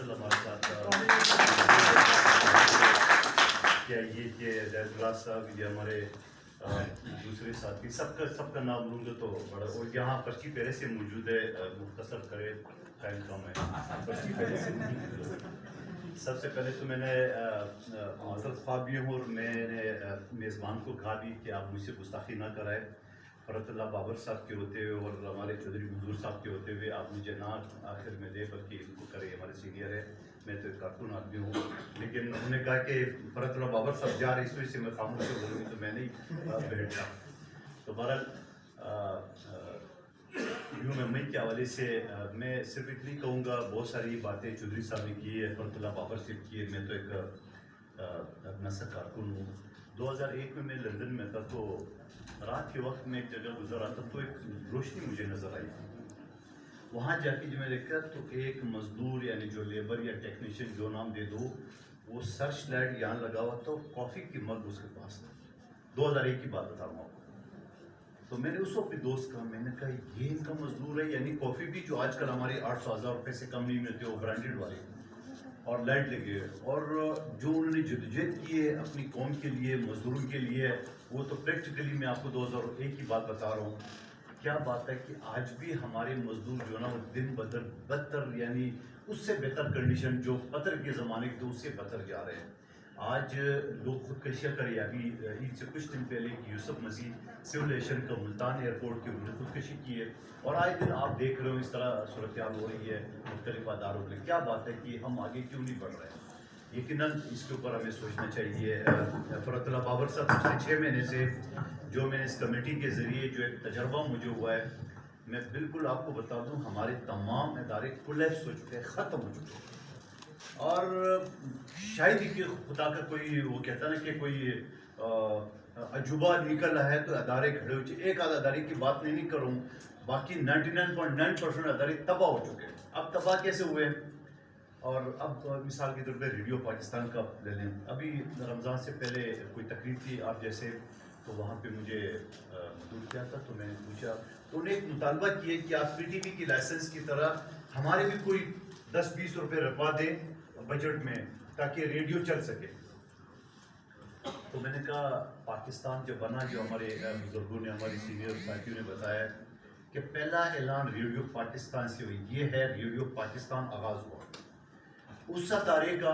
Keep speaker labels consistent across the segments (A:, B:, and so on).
A: فیصل ہمارے ساتھ کیا یہ کہ زیداللہ صاحب، یہ ہمارے دوسرے ساتھی، سب کا نام لوں گا تو بڑا، اور یہاں پرچی پہلے سے موجود ہے، مختصر کرے ٹائم کم ہے، پرچی پہلے سے نہیں۔ سب سے پہلے تو میں نے معذرت خواہ بھی ہوں، اور میں نے میزبان کو کہا بھی کہ آپ مجھ سے گستاخی نہ کرائے، فرت اللہ بابر صاحب کے ہوتے ہوئے اور ہمارے چودھری منظور صاحب کے ہوتے ہوئے آپ مجھے نہ آخر میں دے، بلکہ ان کو کرے، ہمارے سینئر ہے، میں تو ایک کارکن آدمی ہوں، لیکن انہوں نے کہا کہ فرت اللہ بابر صاحب جا رہے، اس وجہ سے میں خاموش ہو بولوں گی، تو میں نہیں بیٹھا۔ تو بہرحال یوں میں کے حوالے سے میں صرف اتنی کہوں گا، بہت ساری باتیں چودھری صاحب نے کی ہے، فرت اللہ بابر صاحب کی ہے، میں تو ایک اپنا سا کارکن ہوں۔ 2001 میں لندن میں تھا، تو رات کے وقت میں ایک جگہ گزر رہا تھا، تو ایک روشنی مجھے نظر آئی تھی۔ وہاں جا کے جو میں دیکھا تو ایک مزدور، یعنی جو لیبر یا ٹیکنیشین جو نام دے دو، وہ سرچ لائٹ یہاں لگا ہوا تھا، کافی کی مگ اس کے پاس تھا۔ 2001 کی بات بتا رہا ہوں آپ کو۔ تو میں نے اس وقت بھی دوست کہا، میں نے کہا یہ ان کا مزدور ہے، یعنی کافی بھی جو آج کل ہمارے 800,000 روپے سے کم نہیں ملتے، وہ برانڈیڈ والے، اور لائٹ لگے، اور جو انہوں نے جدوجہد کی ہے اپنی قوم کے لیے، مزدوروں کے لیے، وہ تو پریکٹیکلی میں آپ کو 2001 کی بات بتا رہا ہوں۔ کیا بات ہے کہ آج بھی ہمارے مزدور جو نا، وہ دن بدتر، یعنی اس سے بہتر کنڈیشن جو قطر کے زمانے کے، اس سے بدتر جا رہے ہیں۔ آج لوگ خودکشیاں کرے، ابھی عید سے کچھ دن پہلے یوسف مسیح سول ایویشن کا ملتان ایئرپورٹ کے انہوں نے خودکشی کی ہے، اور آج دن آپ دیکھ رہے ہو اس طرح صورتحال ہو رہی ہے مختلف اداروں میں۔ کیا بات ہے کہ ہم آگے کیوں نہیں بڑھ رہے ہیں؟ یقیناً اس کے اوپر ہمیں سوچنا چاہیے۔ فرت اللہ بابر صاحب، پچھلے 6 مہینے سے جو میں نے اس کمیٹی کے ذریعے جو ایک تجربہ مجھے ہوا ہے، میں بالکل آپ کو بتا دوں، ہمارے تمام ادارے کولیپس ہو چکے ہیں، ختم ہو چکے ہیں، اور شاید ہی کہ خدا کا کوئی، وہ کہتا نا کہ کوئی عجوبہ نکل رہا ہے تو ادارے کھڑے ہو چکے۔ ایک آدھ ادارے کی بات نہیں کروں، باقی 99.9% ادارے تباہ ہو چکے ہیں۔ اب تباہ کیسے ہوئے؟ اور اب مثال کے طور پہ ریڈیو پاکستان کا لے لیں، ابھی رمضان سے پہلے کوئی تقریب تھی آپ جیسے، تو وہاں پہ مجھے مدعو کیا تھا، تو میں نے پوچھا، تو انہیں ایک مطالبہ کیا کہ آپ پی ٹی وی کی لائسنس کی طرح ہمارے بھی کوئی 10-20 روپے رکھوا دیں بجٹ میں، تاکہ ریڈیو چل سکے۔ تو میں نے کہا پاکستان جب بنا، جو ہمارے بزرگوں نے، ہماری سینئر ساتھیوں نے بتایا کہ پہلا اعلان ریڈیو پاکستان سے ہوئی، یہ ہے ریڈیو پاکستان آغاز ہوا۔ اس ادارے کا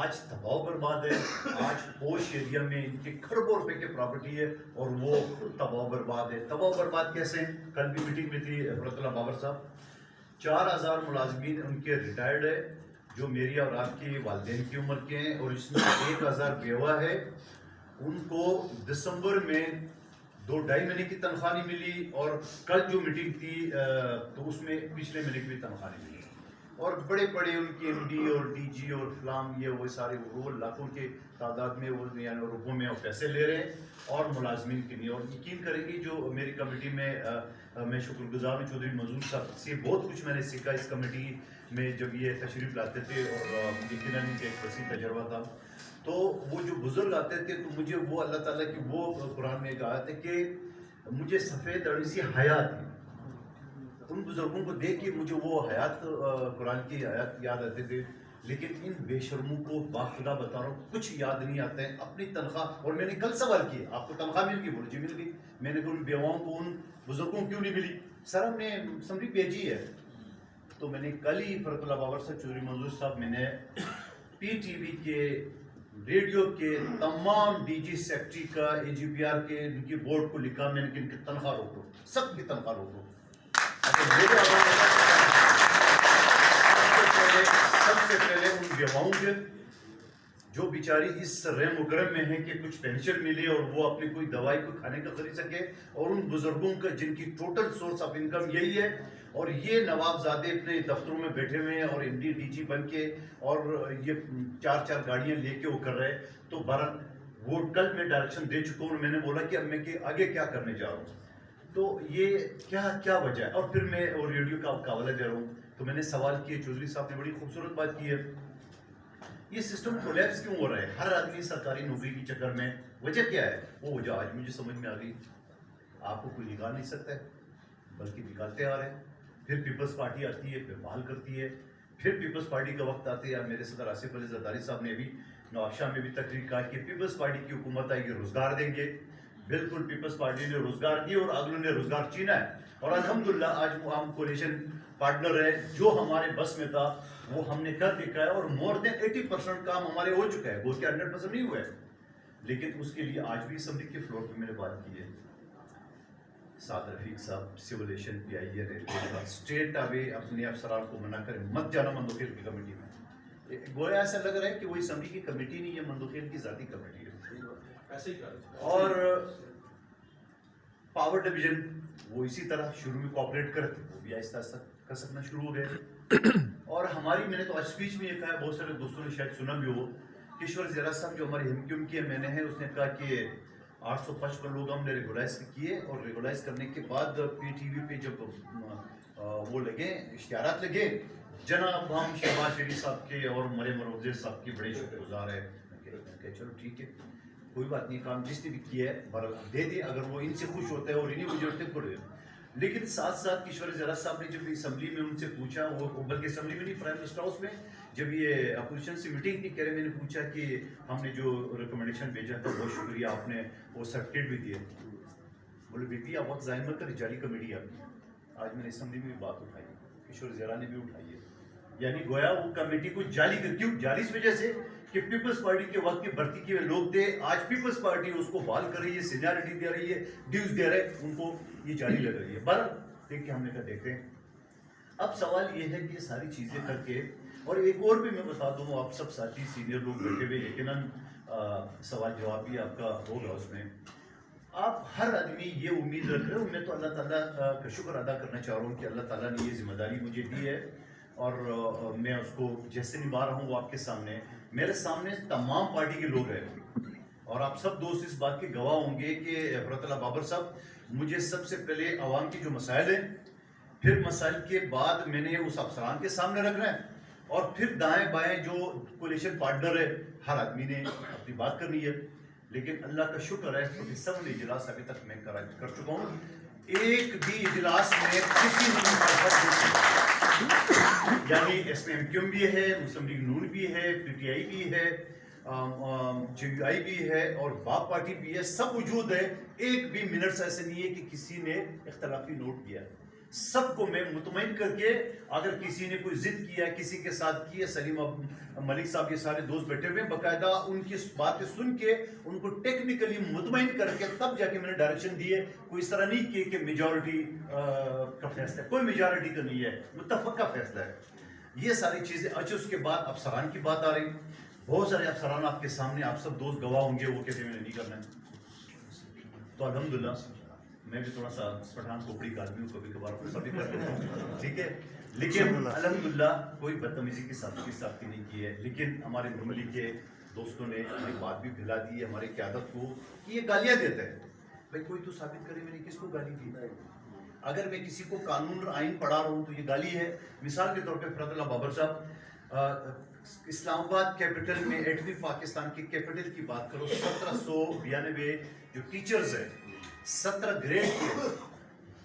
A: آج تباہ و برباد ہے، آج پوش ایریا میں ان کے کھربوں روپے کے پراپرٹی ہے، اور وہ تباہ و برباد ہے۔ تباہ و برباد کیسے؟ کل بھی میٹنگ میں تھی فرت اللہ بابر صاحب، 4000 ملازمین ان کے ریٹائرڈ ہے، جو میری اور آپ کی والدین کی عمر کے ہیں، اور اس میں 1000 بیوہ ہے۔ ان کو دسمبر میں 2-2.5 مہینے کی تنخواہ نہیں ملی، اور کل جو میٹنگ تھی تو اس میں پچھلے مہینے کی بھی تنخواہ نہیں ملی، اور بڑے بڑے ان کی ایم ڈی اور ڈی جی اور فلام، یہ وہ سارے وہ لاکھوں کے تعداد میں، وہ یعنی روپوں میں وہ پیسے لے رہے ہیں، اور ملازمین کے لیے۔ اور یقین کریں گے، جو میری کمیٹی میں میں شکر گزار ہوں چودھری منظور صاحب سے، بہت کچھ میں نے سیکھا اس کمیٹی میں جب یہ تشریف لاتے تھے، اور یقیناً ایک وسیع تجربہ تھا۔ تو وہ جو بزرگ آتے تھے، تو مجھے وہ اللہ تعالیٰ کی وہ قرآن میں ایک آیت ہے کہ مجھے سفید اڑی سی حیات تھی، ان بزرگوں کو دیکھ کے مجھے وہ حیات، قرآن کی آیات یاد آتے تھے۔ لیکن ان بے شرموں کو باخدا بتا رہا ہوں، کچھ یاد نہیں آتا ہے اپنی تنخواہ۔ اور میں نے کل سوال کیا، آپ کو تنخواہ مل گئی؟ بولے جی مل گئی۔ میں نے کہا ان بیواؤں کو، ان بزرگوں کیوں نہیں ملی؟ سر ہم نے سمری بھیجی ہے۔ تو میں نے کل ہی فرت اللہ بابر صاحب، چودھری منظور صاحب، میں نے پی ٹی وی کے، ریڈیو کے تمام ڈی جی سیکٹری کا، اے جی پی آر کے، ان کی بورڈ کو لکھا میں نے کہ ان کی تنخواہ روکو، سب کی تنخواہ روکو۔ سب سے پہلے ان بیواؤں کے، جو بیچاری اس رحم و کرم میں ہیں کہ کچھ پینشن ملے اور وہ اپنی کوئی دوائی کو کھانے کا خرید سکے، اور ان بزرگوں کا جن کی ٹوٹل سورس آف انکم یہی ہے، اور یہ نوابزادے اپنے دفتروں میں بیٹھے ہوئے ہیں، اور ایم ڈی ڈی جی بن کے، اور یہ 4 گاڑیاں لے کے وہ کر رہے۔ تو بہرحال وہ کل میں ڈائریکشن دے چکا ہوں، میں نے بولا کہ اب میں آگے کیا کرنے جا رہا ہوں، تو یہ کیا وجہ ہے۔ اور پھر میں اور ریڈیو کا حوالہ دے رہا ہوں، تو میں نے سوال کیے، چودھری صاحب نے بڑی خوبصورت بات کی ہے، یہ سسٹم کولیپس کیوں ہو رہا ہے؟ ہر آدمی سرکاری نوکری کے چکر میں، وجہ کیا ہے؟ وہ وجہ آج مجھے سمجھ میں آ گئی۔ آپ کو کوئی نکال نہیں سکتا ہے، بلکہ نکالتے آ رہے ہیں۔ پھر پیپلز پارٹی آتی ہے، پھر بحال کرتی ہے، پھر پیپلز پارٹی کا وقت آتے ہیں. میرے صدر آصف علی زرداری صاحب نے بھی نوابشاہ میں بھی تقریر کہا کہ پیپلز پارٹی کی حکومت آئے گی روزگار دیں گے. بالکل پیپلز پارٹی نے روزگار دی اور اگلوں نے روزگار چھینا ہے. اور الحمدللہ آج وہ ہم کولیشن پارٹنر ہے. جو ہمارے بس میں تھا وہ ہم نے کر دکھا ہے اور مور دین 80% کام ہمارے ہو چکا ہے. وہ کہ 100% نہیں ہوا ہے, لیکن اس کے لیے آج بھی اسمبلی کے فلور پہ میں نے بات کی ہے. سعد رفیق صاحب سیولیشن پی آئی اے ریلوے کا اسٹیٹ اوے اپنے افسران کو منع کریں مت جانا مندوخیل کی کمیٹی میں. گویا ایسا لگ رہا ہے کہ وہ اسمبلی کی کمیٹی نہیں, یہ مندوخیل کی ذاتی کمیٹی ہے. اور پاور ڈویژن وہ اسی طرح شروع میں کوآپریٹ کرتے, وہ بھی آہستہ آہستہ کر سکنا شروع ہو گئے. اور ہماری, میں نے تو آج اسپیچ میں یہ کہا, بہت سارے دوستوں نے شاید سنا بھی ہو, کشور زیرا صاحب جو ہمارے ہم کے ایم این اے ہیں, اس نے کہا کہ 855 لوگ ہم نے ریگولائز کیے, اور ریگولائز کرنے کے بعد پی ٹی وی پہ جب وہ لگے اشتہارات لگے, جناب ہم شہباز شریف صاحب کے اور مریم مروزے صاحب کے بڑے شکر گزار ہیں. چلو ٹھیک ہے, کوئی بات نہیں, کام جس نے بھی کیا ہے دے دے, اگر وہ ان سے خوش ہوتا ہے اور انہیں مجھے پڑے. لیکن ساتھ ساتھ کشور زیرا صاحب نے جب اسمبلی میں ان سے پوچھا, وہ بلکہ اسمبلی میں نہیں, پرائم منسٹر ہاؤس میں جب یہ اپوزیشن سے میٹنگ کی, کہہ رہے میں نے پوچھا کہ ہم نے جو ریکمنڈیشن بھیجا تھا بہت شکریہ, آپ نے وہ سرٹیفکیٹ بھی دیے. بولے بی پی آپ وقت ضائع مت کریں, جعلی کمیٹی آپ کی. آج میں نے اسمبلی میں بھی بات اٹھائی, کشور زیرا نے بھی اٹھائی ہے. یعنی گویا وہ کمیٹی کو جعلی کر, کیوں جعلی اس وجہ سے کہ پیپلز پارٹی کے وقت کی بھرتی کے لوگ تھے, آج پیپلز پارٹی اس کو بحال کر رہی ہے, سینیارٹی دے رہی ہے, ڈیوز دے رہے, ان کو یہ جعلی لگ رہی ہے. بہرحال دیکھ کے ہم نے کہا دیکھتے ہیں. اب سوال یہ ہے کہ یہ ساری چیزیں کر کے, اور ایک اور بھی میں بتا دوں, آپ سب ساتھی سینئر لوگ بیٹھے ہوئے, یقیناً سوال جواب بھی آپ کا ہوگا اس میں. آپ ہر آدمی یہ امید رکھ رہے ہو, میں تو اللہ تعالیٰ کا شکر ادا کرنا چاہ رہا ہوں کہ اللہ تعالیٰ نے یہ ذمہ داری مجھے دی ہے, اور میں اس کو جیسے نبھا رہا ہوں وہ آپ کے سامنے. میرے سامنے تمام پارٹی کے لوگ ہیں, اور آپ سب دوست اس بات کے گواہ ہوں گے کہ حضرت اللہ بابر صاحب مجھے سب سے پہلے عوام کی جو مسائل ہیں, پھر مسائل کے بعد میں نے اس افسران کے سامنے رکھنا ہے, اور پھر دائیں بائیں جو کولیشن پارٹنر ہے ہر آدمی نے اپنی بات کرنی ہے. لیکن اللہ کا شکر ہے کہ سب اجلاس ابھی تک میں کر چکا ہوں. ایک بھی اجلاس میں کسی نے یعنی S P M Q M بھی ہے, مسلم لیگ نون بھی ہے, پی ٹی آئی بھی ہے, جے یو آئی بھی ہے, اور باپ پارٹی بھی ہے, سب موجود ہے. ایک بھی منٹس ایسے نہیں ہے کہ کسی نے اختلافی نوٹ کیا. سب کو میں مطمئن کر کے, اگر کسی نے کوئی ضد کیا, کسی کے ساتھ کیا, سلیم ملک صاحب کے سارے دوست بیٹھے ہوئے, باقاعدہ ان کی باتیں سن کے ان کو ٹیکنیکلی مطمئن کر کے تب جا کے میں نے ڈائریکشن دی ہے. کوئی اس طرح نہیں کہ میجورٹی کا فیصلہ ہے, کوئی میجورٹی کا نہیں ہے, متفق کا فیصلہ ہے. یہ ساری چیزیں. اچھا اس کے بعد افسران کی بات آ رہی, بہت سارے افسران آپ کے سامنے, آپ سب دوست گواہ ہوں گے, وہ کہتے ہیں میں نے نہیں کرنا ہے. تو الحمدللہ میں بھی تھوڑا سا پٹھان کھوپڑی کا آدمی ہوں, کبھی کبھار غصہ بھی کر لیتا ہوں, ٹھیک ہے, لیکن الحمدللہ کوئی بدتمیزی کی ساتھی نہیں کی ہے. لیکن ہمارے نملی کے دوستوں نے ہماری بات بھی پھیلا دی ہے ہماری قیادت کو کہ یہ گالیاں دیتے ہیں. بھائی کوئی تو ثابت کرے میں نے کس کو گالی دی. اگر میں کسی کو قانون اور آئین پڑھا رہا ہوں تو یہ گالی ہے. مثال کے طور پہ فرد اللہ بابر صاحب اسلام آباد کیپٹل میں 8ویں پاکستان کی کیپٹل کی بات کرو, 1792 جو ٹیچرز ہیں 17 گریڈ کے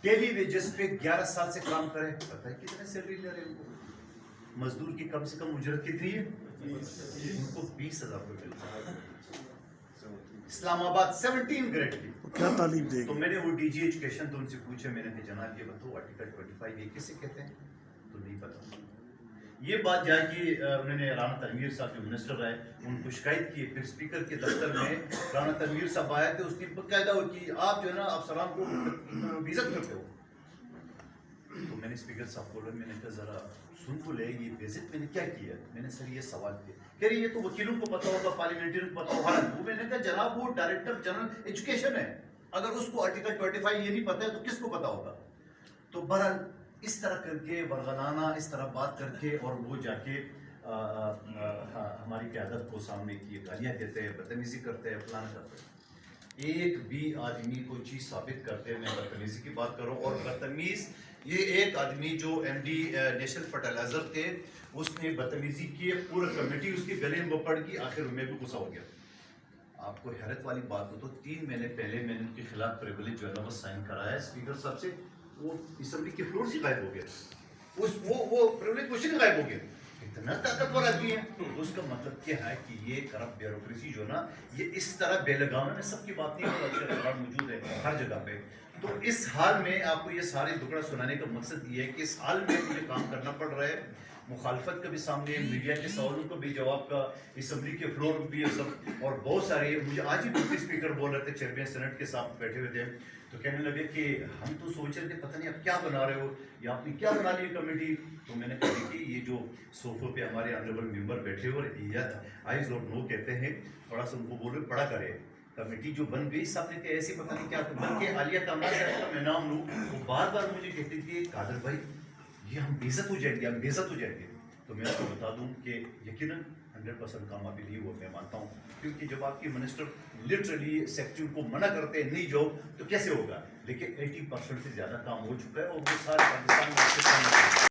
A: ڈیلی ویجز پہ 11 سال سے کام کرے, پتہ ہے کتنے سیلری لے رہے ہیں. مزدور کی کم سے کم اجرت کتنی ہے, ان کو 20,000 روپے ملتا ہے. اسلام آباد 17 گریڈ کی
B: کیا تعلیم دے گی.
A: تو میں نے وہ ڈی جی ایجوکیشن تو ان سے پوچھا, میں نے کہا جناب یہ بتاؤ آرٹیکل 25 یہ کسے کہتے ہیں, تو نہیں پتا. یہ بات جا کے انہوں نے رانا تنویر صاحب جو منسٹر رہے ان کو شکایت کی. پھر اسپیکر کے دفتر میں رانا تنویر صاحب آئے تھے, اس نے باقاعدہ کہ آپ جو ہے نا افسران کو بےعزت کرتے ہو. تو میں نے اسپیکر صاحب کو میں نے کہا ذرا سن تو لے, یہ بےعزت میں نے کیا کیا. میں نے سر یہ سوال کیا, کہہ رہی یہ تو وکیلوں کو پتا ہوگا, پارلیمنٹرین کو پتا ہوگا. میں نے کہا جناب وہ ڈائریکٹر جنرل ایجوکیشن ہے, اگر اس کو آرٹیکل 25 یہ نہیں پتا ہے تو کس کو پتا ہوگا. تو بہرحال اس طرح کر کے ورغلانہ اس طرح بات کر کے, اور وہ جا کے ہماری قیادت کو سامنے کی گالیاں دیتے ہیں, بدتمیزی کرتے ہیں, فلانا کرتے ہیں. ایک بھی آدمی کوئی چیز ثابت کرتے ہیں, میں بدتمیزی کی بات کروں. اور بدتمیز یہ ایک آدمی جو ایم ڈی نیشنل فرٹیلائزر تھے, اس نے بدتمیزی کی, پورا کمیٹی اس کے گلے میں پڑ گئی, آخر میں بھی غصہ ہو گیا. آپ کو حیرت والی بات ہو تو 3 مہینے پہلے میں نے ان کے خلاف پریویلیج جو ہے نا وہ سائن کرایا اسپیکر صاحب سے, وہ اسمبلی کے فلور سے غائب ہو گیا. وہ پریویلیج کوشچن غائب ہو گیا. اتنا طاقتور آدمی ہے. تو اس کا مطلب کیا ہے کہ یہ کرپٹ بیوروکریسی جو ہے نا یہ اس طرح بے لگام ہے. میں سب کی بات نہیں کرتا, اچھے افراد موجود ہے ہر جگہ پہ. تو اس حال میں آپ کو یہ سارے ٹکڑا سنانے کا مقصد یہ ہے کہ اس حال میں مجھے کام کرنا پڑ رہا ہے, مخالفت کا بھی سامنے, میڈیا کے سوالوں کا بھی جواب کا, اسمبلی کے فلور بھی ہے سب, اور بہت سارے. مجھے آج ہی ڈپٹی اسپیکر بول رہے تھے, چیئرمین سینٹ کے ساتھ بیٹھے ہوئے تھے, تو کہنے لگے کہ ہم تو سوچ رہے تھے پتہ نہیں آپ کیا بنا رہے ہو یا آپ نے کیا بنا لی کمیٹی. تو میں نے کہا کہ یہ جو صوفوں پہ ہمارے آنریبل ممبر بیٹھے ہوئے اور یس آئیز اور نو کہتے ہیں, تھوڑا سا ان کو بولے پڑا کرے. کمیٹی جو بن گئی سب نے ایسی پتہ نہیں کیا, بلکہ عالیہ کامران صاحب کا میں نام لوں, وہ بار بار مجھے کہتی تھی قادر بھائی یہ ہم بےعزت ہو جائیں گے, ہم بےعزت ہو جائیں گے. تو میں آپ کو بتا دوں کہ یقیناً 100% کامیابی نہیں ہوا, میں مانتا ہوں, کیونکہ جب آپ کی منسٹر لٹرلی سیکٹری کو منع کرتے ہیں نہیں جاؤ تو کیسے ہوگا. لیکن 80% سے زیادہ کام ہو چکا ہے اور وہ سارے پاکستان میں